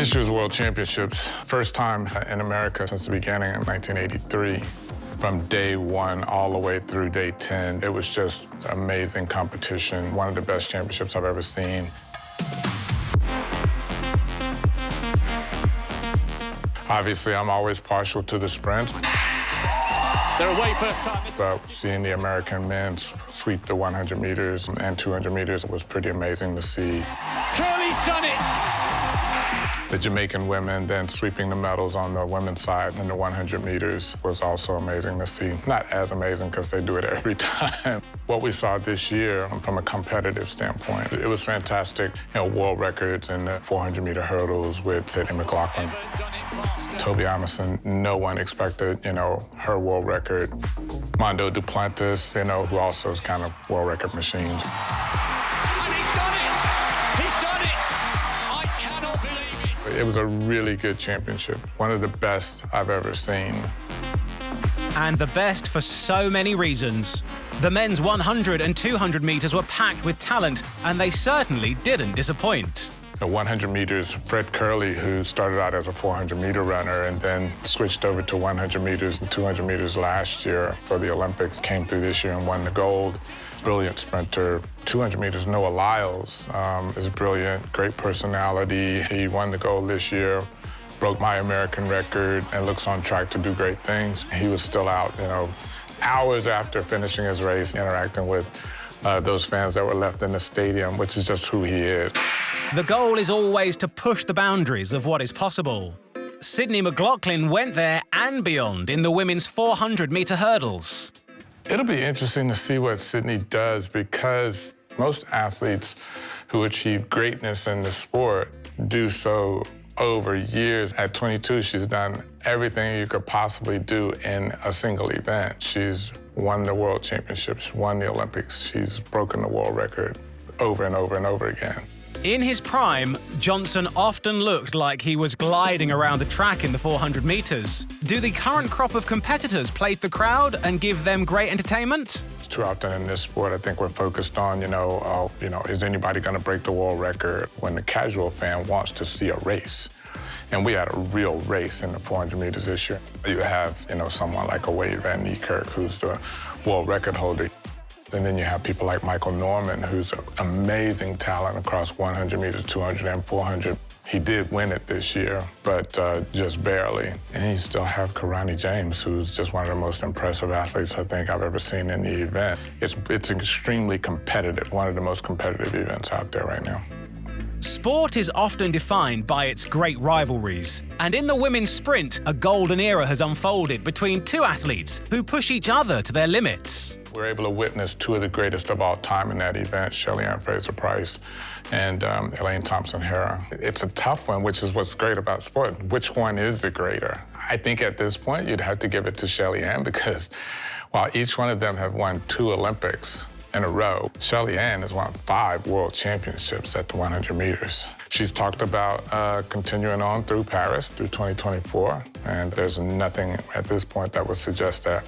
This year's World Championships, first time in America since the beginning in 1983. From day one all the way through day 10, it was just amazing competition, one of the best championships I've ever seen. Obviously, I'm always partial to the sprints. They're away first time. But seeing the American men sweep the 100 meters and 200 meters was pretty amazing to see. Curly's done it! The Jamaican women then sweeping the medals on the women's side in the 100 meters was also amazing to see. Not as amazing because they do it every time. What we saw this year from a competitive standpoint, it was fantastic. You know, world records in the 400-meter hurdles with Sydney McLaughlin. Toby Amerson, no one expected, you know, her world record. Mondo Duplantis, you know, who also is kind of world record machine. And he's done it! He's done it! I cannot believe it. It was a really good championship, one of the best I've ever seen. And the best for so many reasons. The men's 100 and 200 meters were packed with talent, and they certainly didn't disappoint. The 100 meters, Fred Curley, who started out as a 400-meter runner and then switched over to 100 meters and 200 meters last year for the Olympics, came through this year and won the gold. Brilliant sprinter. 200 meters, Noah Lyles is brilliant, great personality. He won the gold this year, broke my American record, and looks on track to do great things. He was still out, you know, hours after finishing his race, interacting with those fans that were left in the stadium, which is just who he is. The goal is always to push the boundaries of what is possible. Sydney McLaughlin went there and beyond in the women's 400-meter hurdles. It'll be interesting to see what Sydney does because most athletes who achieve greatness in the sport do so over years. At 22, she's done everything you could possibly do in a single event. She's won the World Championships, won the Olympics. She's broken the world record over and over and over again. In his prime, Johnson often looked like he was gliding around the track in the 400 meters. Do the current crop of competitors plate the crowd and give them great entertainment? Too often in this sport, I think we're focused on, is anybody going to break the world record when the casual fan wants to see a race. And we had a real race in the 400 meters this year. You have, someone like a Wade Van Niekerk, who's the world record holder. And then you have people like Michael Norman, who's an amazing talent across 100 meters, 200, and 400. He did win it this year, but just barely. And you still have Karani James, who's just one of the most impressive athletes I think I've ever seen in the event. It's extremely competitive, one of the most competitive events out there right now. Sport is often defined by its great rivalries. And in the women's sprint, a golden era has unfolded between two athletes who push each other to their limits. We're able to witness two of the greatest of all time in that event, Shelly-Ann Fraser-Pryce and Elaine Thomspon-Herah. It's a tough one, which is what's great about sport. Which one is the greater? I think at this point, you'd have to give it to Shelly-Ann because while each one of them have won 2 Olympics in a row, Shelly-Ann has won 5 world championships at the 100 meters. She's talked about continuing on through Paris, through 2024, and there's nothing at this point that would suggest that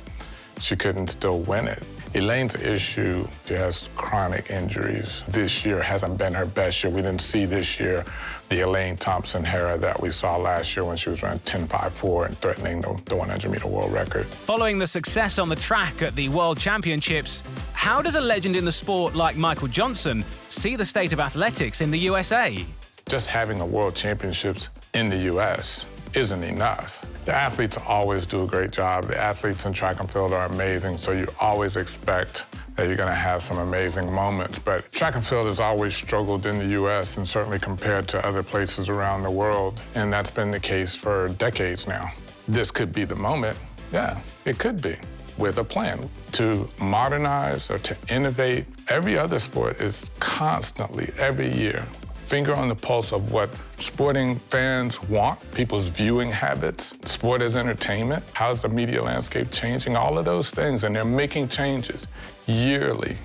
she couldn't still win it. Elaine's issue, she has chronic injuries. This year hasn't been her best year. We didn't see this year the Elaine Thomspon-Herah that we saw last year when she was running 10.54 and threatening the 100-meter world record. Following the success on the track at the World Championships, how does a legend in the sport like Michael Johnson see the state of athletics in the USA? Just having a World Championships in the U.S. isn't enough. The athletes always do a great job. The athletes in track and field are amazing, so you always expect that you're going to have some amazing moments. But track and field has always struggled in the U.S. and certainly compared to other places around the world, and that's been the case for decades now. This could be the moment. Yeah, it could be, with a plan to modernize or to innovate. Every other sport is constantly, every year, finger on the pulse of what sporting fans want, people's viewing habits, sport as entertainment, how's the media landscape changing, all of those things, and they're making changes yearly.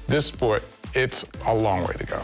This sport, it's a long way to go.